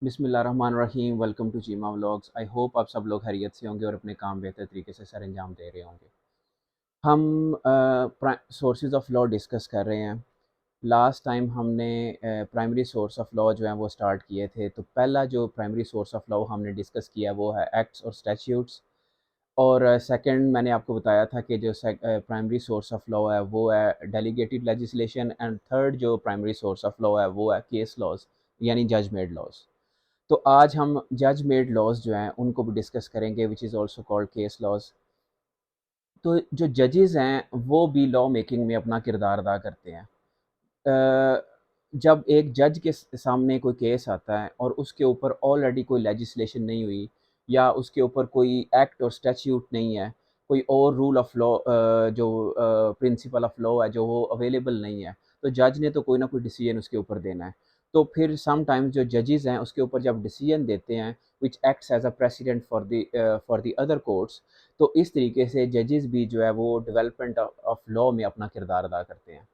बिस्मिल्लाहिर्रहमानिर्रहीम। Welcome to Cheema vlogs. I hope आप सब लोग खैरियत से होंगे और अपने काम बेहतर तरीके से सर अंजाम दे रहे होंगे। हम सोर्सेज ऑफ लॉ डिस्कस कर रहे हैं। लास्ट टाइम हमने प्राइमरी सोर्स ऑफ लॉ जो है वो स्टार्ट किए थे। तो पहला जो प्राइमरी सोर्स ऑफ लॉ हमने डिस्कस किया वो है एक्ट्स और स्टैट्यूट्स। और सेकंड मैंने आपको बताया था कि जो प्राइमरी सोर्स ऑफ लॉ है वो है डेलीगेटेड लेजिस्लेशन। एंड थर्ड जो प्राइमरी सोर्स ऑफ लॉ है वो है केस लॉज, यानी जज मेड लॉज। तो आज हम जज मेड लॉज जो हैं उनको भी डिस्कस करेंगे, which is also called case laws. तो जो जजेस हैं वो भी लॉ मेकिंग में अपना किरदार अदा करते हैं। अ, जब एक जज के सामने कोई केस आता है और उसके ऊपर ऑलरेडी कोई लेजिस्लेशन नहीं हुई, या उसके ऊपर कोई एक्ट और स्टैट्यूट नहीं है, कोई और रूल ऑफ लॉ जो प्रिंसिपल ऑफ लॉ है जो वो अवेलेबल नहीं है, तो जज ने तो कोई ना कोई डिसीजन उसके ऊपर देना है। तो फिर समटाइम्स जो जजेस हैं उसके ऊपर जब डिसीजन देते हैं which acts as a precedent for the other courts, तो इस तरीके से जजेस भी जो है वो डेवलपमेंट ऑफ लॉ में अपना किरदार अदा करते हैं।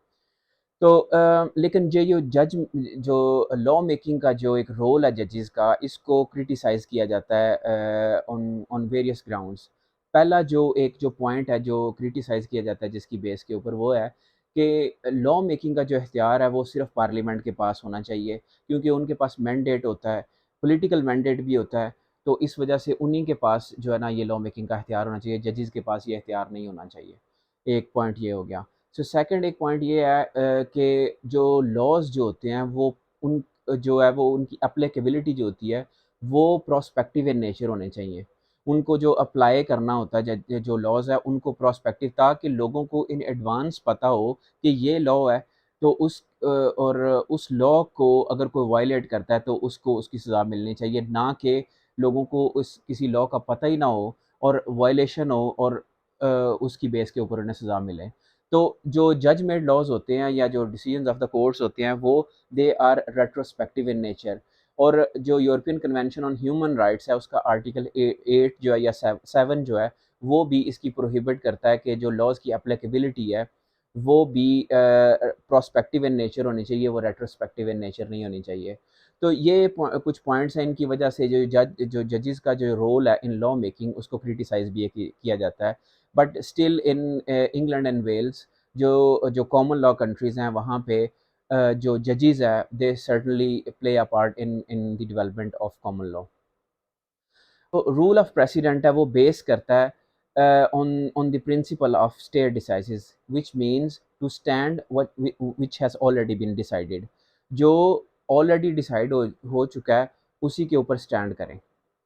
तो लेकिन जो जज जो लॉ मेकिंग का जो एक रोल है जजेस का, इसको क्रिटिसाइज़ किया जाता है ऑन ऑन वेरियस ग्राउंड्स। पहला जो पॉइंट है जो क्रिटिसाइज़ किया जाता है जिसकी बेस के ऊपर, वो है कि लॉ मेकिंग का जो इख्तियार है वो सिर्फ पार्लियामेंट के पास होना चाहिए, क्योंकि उनके पास मैंडेट होता है, पॉलिटिकल मैंडेट भी होता है। तो इस वजह से उन्हीं के पास जो है ना ये लॉ मेकिंग का इख्तियार होना चाहिए, जजेस के पास ये इख्तियार नहीं होना चाहिए। एक पॉइंट ये हो गया। सो सेकंड एक पॉइंट ये है कि जो लॉज़ जो होते हैं वो उन जो है वो उनकी एप्लीकेबिलिटी जो होती है वो प्रोस्पेक्टिव इन नेचर होने चाहिए। उनको जो अप्लाई करना होता है जो लॉज़ है उनको प्रोस्पेक्टिव, ताकि लोगों को इन एडवांस पता हो कि ये लॉ है। तो और उस लॉ को अगर कोई वायलेट करता है तो उसको उसकी सज़ा मिलनी चाहिए, ना कि लोगों को उस किसी लॉ का पता ही ना हो और वायलेशन हो और उसकी बेस के ऊपर उन्हें सज़ा मिले। तो जो जज मेड लॉज होते हैं या जो डिसीजंस ऑफ द कोर्ट्स होते हैं वो they are retrospective in nature. और जो European convention on human rights है उसका आर्टिकल 8 जो है या 7 जो है वो भी इसकी प्रोहिबिट करता है कि जो लॉज की एप्लीकेबिलिटी है वो भी प्रोस्पेक्टिव इन नेचर होनी चाहिए, वो रेट्रोस्पेक्टिव इन नेचर नहीं होनी चाहिए। तो ये कुछ पॉइंट्स हैं, इनकी वजह से जो जजेस का जो रोल है इन लॉ मेकिंग उसको क्रिटिसाइज भी किया जाता है। But still in England and Wales, जो जो कॉमन लॉ कंट्रीज़ हैं वहाँ पे जो जजेस है they certainly play a part in in the development of common law. तो रूल ऑफ प्रेसिडेंट है वो बेस करता है on on the principle of stare decisis, which means to stand which has already been decided. जो already decide हो चुका है उसी के ऊपर स्टैंड करें,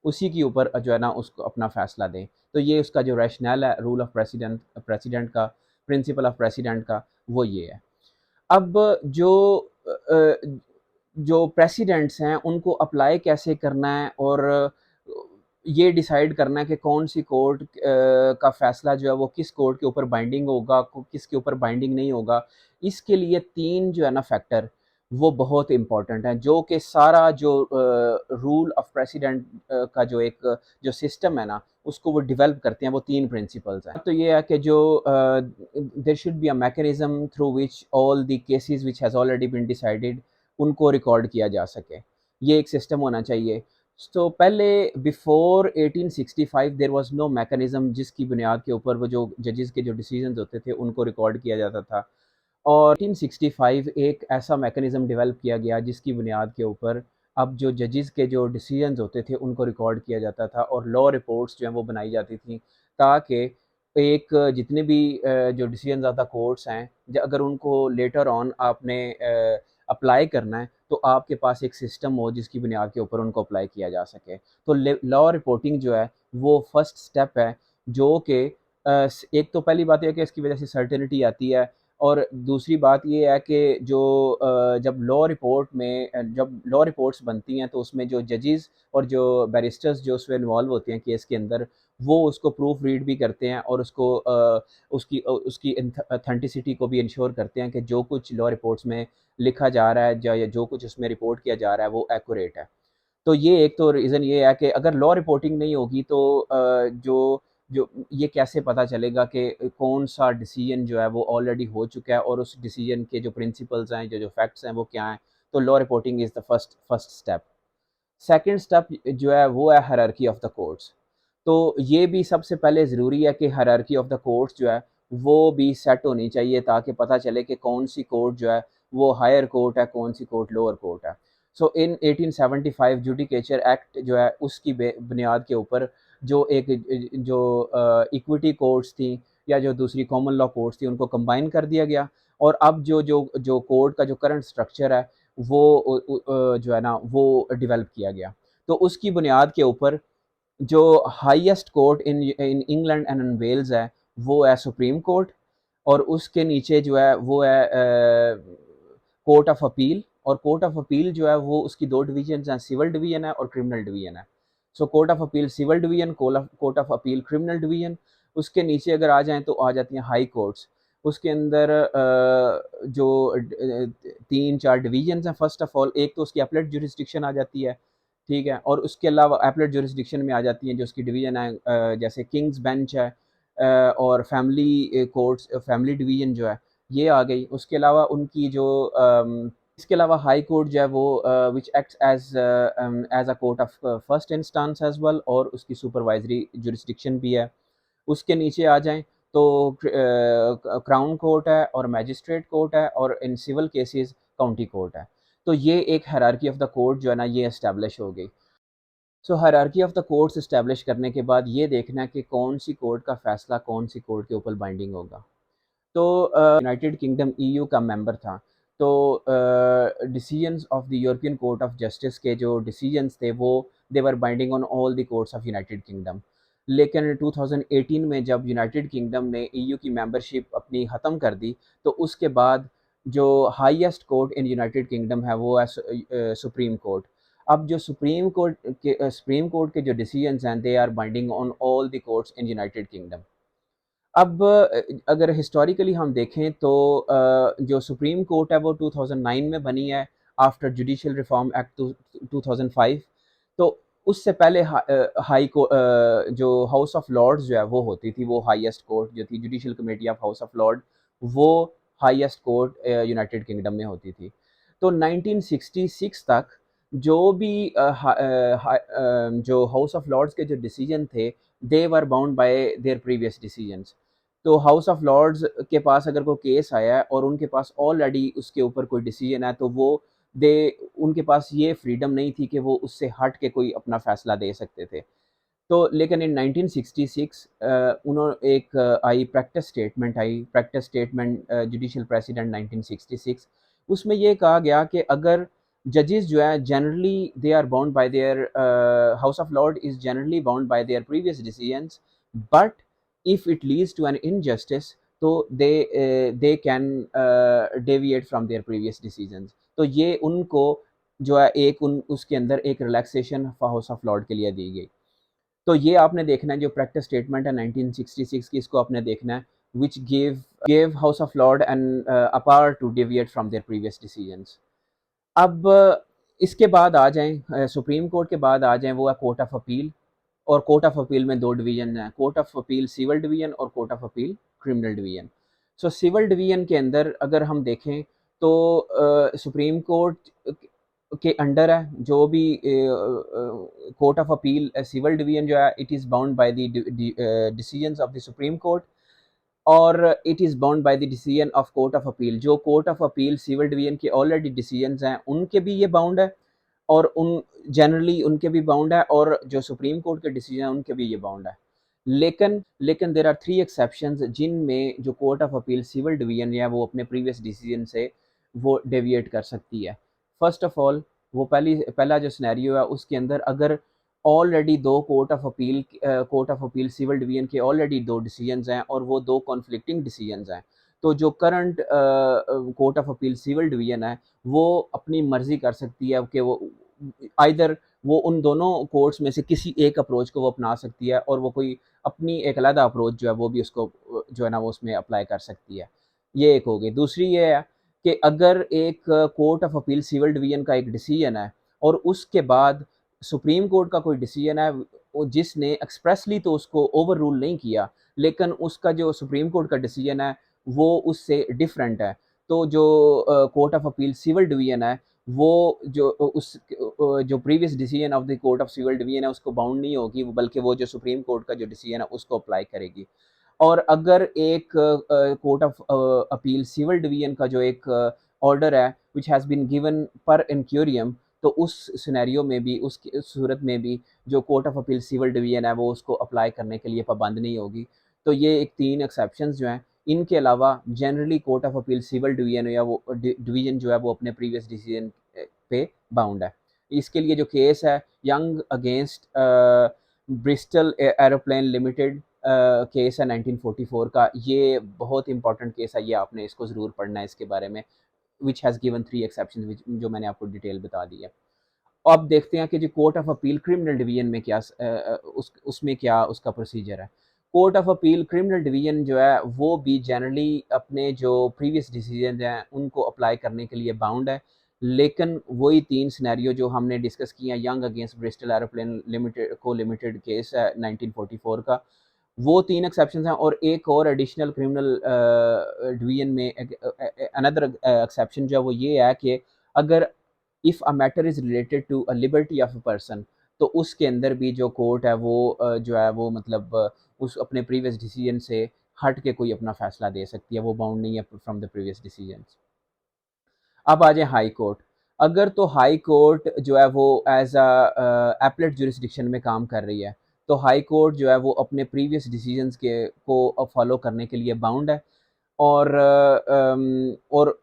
उसी के ऊपर जो है ना उसको अपना फैसला दें। तो ये उसका जो रैशनल है रूल ऑफ प्रेसिडेंट का, प्रिंसिपल ऑफ प्रेसिडेंट का, वो ये है। अब जो प्रेसिडेंट्स हैं उनको अप्लाई कैसे करना है और ये डिसाइड करना है कि कौन सी कोर्ट का फैसला जो है वो किस कोर्ट के ऊपर बाइंडिंग होगा, किस के ऊपर बाइंडिंग नहीं होगा। इसके लिए तीन जो है ना फैक्टर वो बहुत इंपॉर्टेंट हैं, जो कि सारा जो रूल ऑफ प्रेसिडेंट का जो एक जो सिस्टम है ना उसको वो डेवलप करते हैं। वो तीन प्रिंसिपल्स हैं। तो ये है कि जो there should be a mechanism through which all the cases which has already been decided उनको रिकॉर्ड किया जा सके। ये एक सिस्टम होना चाहिए। तो पहले before 1865 there was no mechanism जिसकी बुनियाद के ऊपर वो जो जजेस के जो डिसीजंस होते थे उनको रिकॉर्ड किया जाता था। और 1865 एक ऐसा मैकेनिज्म डेवलप किया गया जिसकी बुनियाद के ऊपर अब जो जजेस के जो डिसीजंस होते थे उनको रिकॉर्ड किया जाता था और लॉ रिपोर्ट्स जो हैं वो बनाई जाती थी, ताकि एक जितने भी जो डिसीजंस ऑफ द कोर्ट्स हैं अगर उनको लेटर ऑन आपने अप्लाई करना है तो आपके पास एक सिस्टम हो जिसकी बुनियाद के ऊपर उनको अप्लाई किया जा सके। तो लॉ रिपोर्टिंग जो है वो फर्स्ट स्टेप है, जो कि एक तो पहली बात यह है कि इसकी वजह से सर्टेनिटी आती है। और दूसरी बात ये है कि जो जब लॉ रिपोर्ट्स बनती हैं तो उसमें जो जजेस और जो बैरिस्टर्स जो उसमें इन्वॉल्व होते हैं केस के अंदर, वो उसको प्रूफ रीड भी करते हैं और उसको उसकी ऑथेंटिसिटी को भी इंश्योर करते हैं कि जो कुछ लॉ रिपोर्ट्स में लिखा जा रहा है या जो कुछ उसमें रिपोर्ट किया जा रहा है वो एक्यूरेट है। तो ये एक तो रीज़न ये है कि अगर लॉ रिपोर्टिंग नहीं होगी तो जो जो ये कैसे पता चलेगा कि कौन-सा डिसीजन जो है वो ऑलरेडी हो चुका है और उस डिसीजन के जो प्रिंसिपल्स हैं, जो फैक्ट्स हैं वो क्या हैं। तो law reporting is the first first step. Second step जो है वो है हायरार्की ऑफ द कोर्ट्स। तो ये भी सबसे पहले ज़रूरी है कि हायरार्की ऑफ द कोर्ट्स जो है वो भी सेट होनी चाहिए, ताकि पता चले कि कौन सी कोर्ट जो है वो हायर कोर्ट है, कौन सी कोर्ट लोअर कोर्ट है। सो इन 1875 जुडिकेचर एक्ट जो है उसकी बुनियाद के ऊपर जो एक जो इक्विटी कोर्ट्स थी या जो दूसरी कॉमन लॉ कोर्ट्स थी उनको कंबाइन कर दिया गया। और अब जो जो जो कोर्ट का जो करंट स्ट्रक्चर है वो जो है ना वो डेवलप किया गया। तो उसकी बुनियाद के ऊपर जो highest court in in England and in Wales है वो है सुप्रीम कोर्ट। और उसके नीचे जो है वो है कोर्ट ऑफ अपील। और कोर्ट ऑफ अपील जो है वो उसकी दो डिवीजन हैं, सिविल डिवीजन है और क्रिमिनल डिवीजन है। So Court of appeal civil division, Court of Appeal criminal division. उसके नीचे अगर आ जाएं तो आ जाती हैं हाई कोर्ट्स। उसके अंदर जो तीन चार डिवीजन हैं, फर्स्ट ऑफ ऑल एक तो उसकी अपीलेट जुरिस्डिक्शन आ जाती है, ठीक है। और उसके अलावा अपीलेट जुरिस्डिक्शन में आ जाती हैं जो उसकी डिवीजन है, जैसे किंग्स बेंच है, और फैमिली कोर्ट्स, फैमिली डिवीजन जो है ये आ गई। उसके अलावा उनकी जो इसके अलावा हाई कोर्ट जो है वो which acts as as a court of first instance as well, और उसकी सुपरवाइजरी जुरिस्डिक्शन भी है। उसके नीचे आ जाएं तो क्राउन कोर्ट है और मैजिस्ट्रेट कोर्ट है, और in civil cases county court है। तो ये एक हायरार्की ऑफ द कोर्ट जो है ना ये एस्टेब्लिश हो गई। So hierarchy of the courts establish करने के बाद ये देखना है कि कौन सी कोर्ट का फैसला कौन सी कोर्ट के ऊपर बाइंडिंग होगा। तो यूनाइटेड किंगडम ईयू का मेंबर था, तो decisions of the European Court of Justice के जो डिसीजंस थे वो they were binding on all the courts of United Kingdom. लेकिन 2018 में जब यूनाइटेड किंगडम ने ईयू की मेंबरशिप अपनी ख़त्म कर दी, तो उसके बाद जो highest court in United Kingdom है वो है सुप्रीम कोर्ट। अब जो सुप्रीम कोर्ट के जो डिसीजंस हैं they are binding on all the courts in United Kingdom. अब अगर हिस्टोरिकली हम देखें तो जो सुप्रीम कोर्ट है वो 2009 में बनी है, आफ्टर जुडिशियल रिफॉर्म एक्ट 2005। तो उससे पहले जो हाउस ऑफ लॉर्ड्स जो है वो होती थी, वो हाईएस्ट कोर्ट जो थी, judicial committee of house of Lord, वो हाईएस्ट कोर्ट यूनाइटेड किंगडम में होती थी। तो 1966 तक जो भी जो हाउस ऑफ लॉर्ड्स के जो डिसीजन थे they were bound by their previous decisions. तो हाउस ऑफ लॉर्ड्स के पास अगर कोई केस आया है और उनके पास ऑलरेडी उसके ऊपर कोई डिसीजन है, तो वो दे उनके पास ये फ्रीडम नहीं थी कि वो उससे हट के कोई अपना फैसला दे सकते थे। तो लेकिन इन 1966 उन्होंने एक प्रैक्टिस स्टेटमेंट जुडिशियल प्रेसिडेंट 1966। उसमें ये कहा गया कि अगर जजेस जो है generally they are bound by their, House of Lord is generally bound by their previous decisions, but if it leads to an injustice तो they can deviate from their previous decisions. तो ये उनको जो है एक उसके अंदर एक रिलैक्सेशन हाउस ऑफ लॉर्ड के लिए दी गई। तो ये आपने देखना है जो प्रैक्टिस स्टेटमेंट है 1966 की, इसको आपने देखना है, which gave House of Lord and a power to deviate from their previous decisions. अब इसके बाद आ जाएं सुप्रीम कोर्ट के बाद आ जाएं वो है कोर्ट ऑफ अपील। और कोर्ट ऑफ अपील में दो डिवीजन हैं, Court of appeal civil division और Court of Appeal criminal division. So civil division के अंदर अगर हम देखें तो सुप्रीम कोर्ट के अंडर है जो भी Court of appeal civil division जो है it is bound by the decisions of the Supreme Court, और it is bound by the decision of Court of Appeal. जो court of appeal civil division के already decisions हैं उनके भी ये bound है, और उन जनरली उनके भी बाउंड है, और जो सुप्रीम कोर्ट के डिसीजन हैं उनके भी ये बाउंड है। लेकिन देर आर थ्री एक्सेप्शंस जिनमें जो court of appeal civil division है वो अपने प्रीवियस डिसीजन से वो डेविएट कर सकती है। फर्स्ट ऑफ ऑल वो पहला जो सिनेरियो है उसके अंदर अगर ऑलरेडी दो court of appeal civil division के ऑलरेडी दो डिसीजंस हैं और वो दो कॉन्फ्लिक्टिंग डिसीजंस हैं, तो जो current court of appeal civil division है वो अपनी मर्जी कर सकती है कि वो आइदर वो उन दोनों कोर्ट्स में से किसी एक अप्रोच को वो अपना सकती है, और वो कोई अपनी एक अलग अप्रोच जो है वो भी उसको जो है ना वो उसमें अप्लाई कर सकती है। ये एक हो गई। दूसरी ये है कि अगर एक court of appeal civil division का एक डिसीजन है और उसके बाद सुप्रीम कोर्ट का कोई डिसीजन है जिसने एक्सप्रेसली तो उसको ओवर रूल नहीं किया, लेकिन उसका जो सुप्रीम कोर्ट का डिसीजन है वो उससे डिफरेंट है, तो जो court of appeal civil division है वो जो previous decision of the court of civil division है उसको बाउंड नहीं होगी, बल्कि वो जो सुप्रीम कोर्ट का जो डिसीजन है उसको अप्लाई करेगी। और अगर एक court of appeal civil division का जो एक ऑर्डर है विच हैज़ बीन गिवन पर इंक्यूरियम, तो उस सिनेरियो में भी, उस सूरत में भी जो court of appeal civil division है वो उसको अप्लाई करने के लिए पाबंद नहीं होगी। तो ये एक 3 एक्सेप्शंस जो हैं। इनके अलावा generally court of appeal civil division या वो डिवीजन जो है वो अपने प्रीवियस डिसीजन पे बाउंड है। इसके लिए जो केस है young against Bristol aeroplane limited case है 1944 का, ये बहुत इंपॉर्टेंट केस है, ये आपने इसको ज़रूर पढ़ना है इसके बारे में, विच हैज़ गिवन 3 एक्सेप्शन जो मैंने आपको डिटेल बता दी है। अब देखते हैं कि जो court of Appeal criminal division में क्या उसमें क्या उसका प्रोसीजर है। Court of Appeal criminal division जो है वो भी जनरली अपने जो प्रीवियस डिसीजन हैं उनको अप्लाई करने के लिए बाउंड है, लेकिन वही 3 सिनेरियो जो हमने डिस्कस किए हैं, young against Bristol aeroplane limited case है 1944 का, वो 3 एक्सेप्शंस हैं। और एक और एडिशनल क्रिमिनल डिवीजन में अनदर एक्सेप्शन जो है वो ये है कि अगर if a matter is related to a liberty of a person, तो उसके अंदर भी जो कोर्ट है वो जो है वो मतलब उस अपने प्रीवियस डिसीजन से हट के कोई अपना फैसला दे सकती है, वो बाउंड नहीं है फ्रॉम द प्रीवियस डिसीजंस। अब आ जाए हाई कोर्ट। अगर तो हाई कोर्ट जो है वो एज अ एपलेट जुरिस्डिक्शन में काम कर रही है, तो हाई कोर्ट जो है वो अपने प्रीवियस डिसीजंस के को फॉलो करने के लिए बाउंड है। और और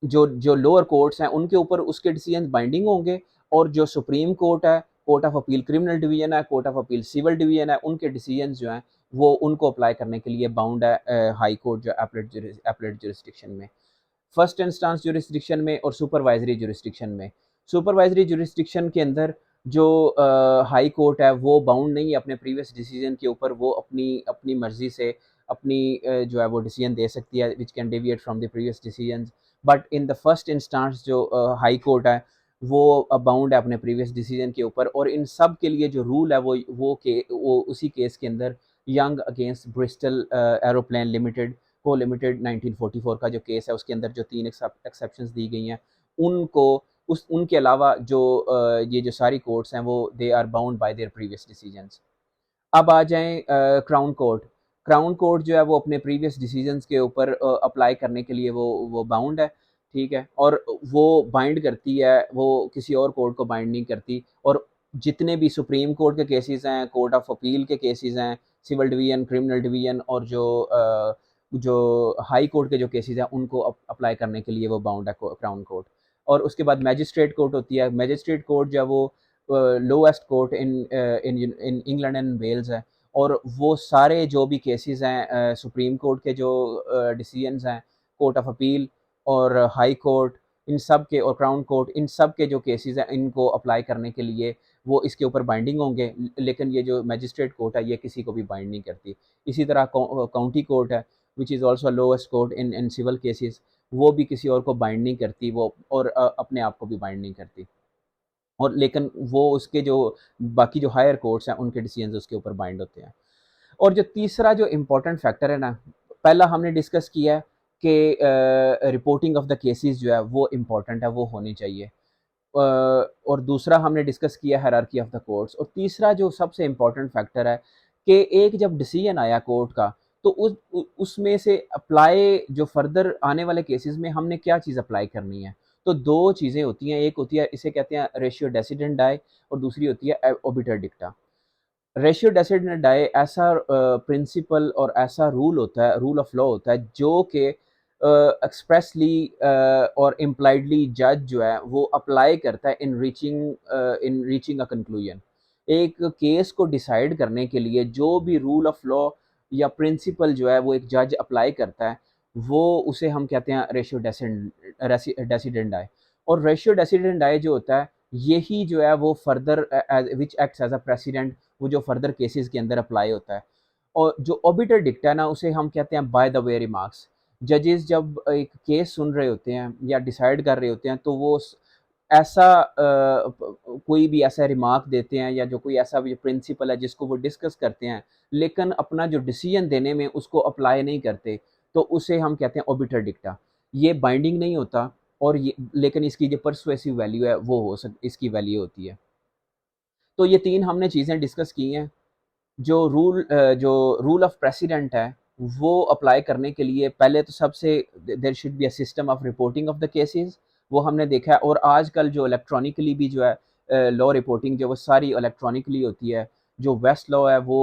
जो जो लोअर कोर्ट्स हैं उनके ऊपर उसके डिसीजन बाइंडिंग होंगे, और जो सुप्रीम कोर्ट है, Court of Appeal criminal division है, Court of appeal civil division है, उनके डिसीजन जो हैं वो उनको अप्लाई करने के लिए बाउंड है हाई कोर्ट जो एपलेट जुरिस्डिक्शन में, फर्स्ट इंस्टेंस जुरिस्डिक्शन में और सुपरवाइजरी जुरिस्डिक्शन में। सुपरवाइजरी जुरिस्डिक्शन के अंदर जो हाई कोर्ट है वो बाउंड नहीं है अपने प्रीवियस डिसीजन के ऊपर, वो अपनी अपनी मर्जी से अपनी जो है वो डिसीजन दे सकती है which can deviate from the previous decision. But in the first instance जो हाई कोर्ट है वो बाउंड है अपने प्रीवियस डिसीजन के ऊपर। और इन सब के लिए जो रूल है वो उसी केस के अंदर young against Bristol aeroplane limited को लिमिटेड 1944 का जो केस है उसके अंदर जो 3 एक्सेप्शंस दी गई हैं उनको उनके अलावा जो ये जो सारी कोर्ट्स हैं वो they are bound by their previous decisions. अब आ जाएं क्राउन कोर्ट। क्राउन कोर्ट जो है वो अपने प्रीवियस डिसीजंस के ऊपर अप्लाई करने के लिए वो बाउंड है, ठीक है, और वो बाइंड करती है, वो किसी और कोर्ट को बाइंड नहीं करती। और जितने भी सुप्रीम कोर्ट के केसेस हैं, कोर्ट ऑफ अपील के केसेस हैं, सिविल डिवीजन, क्रिमिनल डिवीजन, और जो हाई कोर्ट के जो केसेस हैं उनको अप्लाई करने के लिए वो बाउंड है क्राउन कोर्ट। और उसके बाद मैजिस्ट्रेट कोर्ट होती है। मैजिस्ट्रेट कोर्ट जो है वो lowest court in England and Wales है। और वो सारे जो भी केसेस हैं सुप्रीम कोर्ट के जो डिसीजंस हैं, कोर्ट ऑफ अपील और हाई कोर्ट, इन सब के, और क्राउन कोर्ट, इन सब के जो केसेस हैं इनको अप्लाई करने के लिए वो इसके ऊपर बाइंडिंग होंगे। लेकिन ये जो मैजिस्ट्रेट कोर्ट है ये किसी को भी बाइंड नहीं करती। इसी तरह काउंटी कोर्ट है which is also lowest court in civil cases, वो भी किसी और को बाइंड नहीं करती, वो और अपने आप को भी बाइंड नहीं करती। और लेकिन वो उसके जो बाकी जो हायर कोर्ट्स हैं उनके डिसीजंस उसके ऊपर बाइंड होते हैं। और जो तीसरा जो इम्पोर्टेंट फैक्टर है ना, पहला हमने डिस्कस किया है कि रिपोर्टिंग ऑफ द केसेस जो है वो इम्पोर्टेंट है, वो होनी चाहिए। और दूसरा हमने डिस्कस किया हायरार्की ऑफ द कोर्ट्स। और तीसरा जो सबसे इम्पोर्टेंट फैक्टर है कि एक जब डिसीजन आया कोर्ट का, तो उसमें से अप्लाई जो फर्दर आने वाले केसेस में हमने क्या चीज़ अप्लाई करनी है। तो दो चीज़ें होती हैं, एक होती है इसे कहते हैं रेशियो डेसिडेंट डाई, और दूसरी होती है ओबिटर डिक्टा। रेशियो डेसिडेंट डाई ऐसा प्रिंसिपल और ऐसा रूल होता है, रूल ऑफ लॉ होता है, जो कि एक्सप्रेसली और इम्प्लाइडली जज जो है वो अप्लाई करता है इन रीचिंग अ कंक्लूजन। एक केस को डिसाइड करने के लिए जो भी रूल ऑफ लॉ या प्रिंसिपल जो है वो एक जज अप्लाई करता है, वो उसे हम कहते हैं रेशियो डेसिडेंट डाई। और रेशियो डेसिडेंट डाई जो होता है यही जो है वो further which acts as a precedent, वो जो फर्दर केसेस के अंदर अप्लाई होता है। और जो ऑबिटर डिक्टा है ना उसे हम कहते हैं बाय द वे रिमार्क्स। जजेस जब एक केस सुन रहे होते हैं या डिसाइड कर रहे होते हैं, तो वो ऐसा कोई भी ऐसा रिमार्क देते हैं या जो कोई ऐसा भी प्रिंसिपल है जिसको वो डिस्कस करते हैं, लेकिन अपना जो डिसीजन देने में उसको अप्लाई नहीं करते, तो उसे हम कहते हैं ऑबिटर डिक्टा। ये बाइंडिंग नहीं होता, और ये लेकिन इसकी जो परसुएसिव वैल्यू है वो इसकी वैल्यू होती है। तो ये 3 हमने चीज़ें डिस्कस की हैं। जो रूल ऑफ प्रेसिडेंट है वो अप्लाई करने के लिए पहले तो सबसे there should be a system of reporting of the cases, वो हमने देखा है। और आजकल जो इलेक्ट्रॉनिकली भी जो है लॉ रिपोर्टिंग जो वो सारी इलेक्ट्रॉनिकली होती है। जो वेस्ट लॉ है वो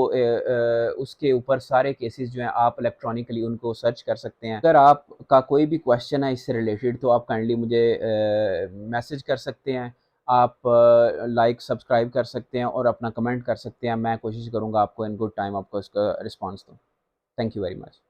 उसके ऊपर सारे केसेस जो हैं आप इलेक्ट्रॉनिकली उनको सर्च कर सकते हैं। अगर आपका कोई भी क्वेश्चन है इससे रिलेटेड तो आप काइंडली मुझे मैसेज कर सकते हैं। आप लाइक सब्सक्राइब कर सकते हैं और अपना कमेंट कर सकते हैं। मैं कोशिश करूँगा आपको इन गुड टाइम आपको इसका रिस्पॉन्स दूँ। Thank you very much.